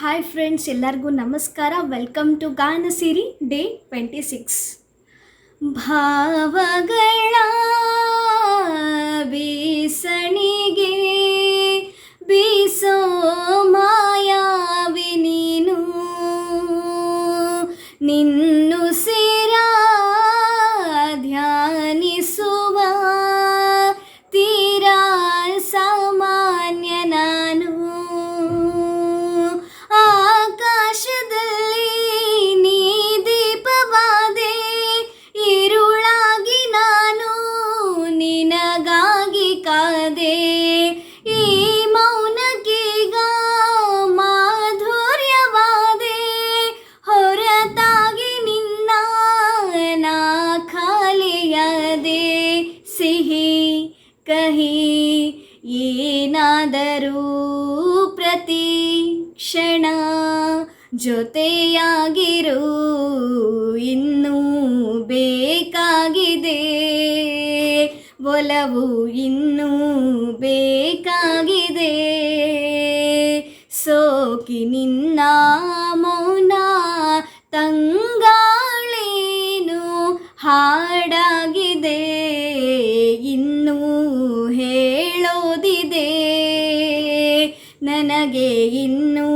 Hi friends, ಎಲ್ಲರಿಗೂ ನಮಸ್ಕಾರ. Welcome to ಗಾನ ಸಿರಿ ಡೇ 26. ಭಾವಗಳ ಬೀಸಣಿಗೆ ಬೀಸೋ ಮಾಯಾವಿ ನೀನು, ನಿನ್ನುಸಿರ ಧ್ಯಾನಿಸುವ ತೀರಾ ಸಾಮಾನ್ಯ ನಾನು. ಆಕಾಶದಲ್ಲಿ ನೀ ದೀಪವಾದೆ, ಇರುಳಾಗಿ ನಾನು ನಿನಗಾಗಿ ಕಾದೆ. ಈ ಮೌನಕ್ಕೀಗ ಮಾಧುರ್ಯವಾದೆ, ಹೊರತಾಗಿ ನಿನ್ನ ನಾ ಖಾಲಿಯಾದೆ. ಸಿಹಿ ಕಹಿ ಏನಾದರೂ ಪ್ರತಿ ಕ್ಷಣ ಜೊತೆಯಾಗಿರು, ಇನ್ನೂ ಬೇಕಾಗಿದೆ ಒಲವು, ಇನ್ನೂ ಬೇಕಾಗಿದೆ. ಸೋಕಿ ನಿನ್ನ ಮೌನ ತಂಗಾಳೇನು ಹಾಡಾಗಿದೆ, ಇನ್ನೂ ಹೇಳೋದಿದೆ ನನಗೆ ಇನ್ನೂ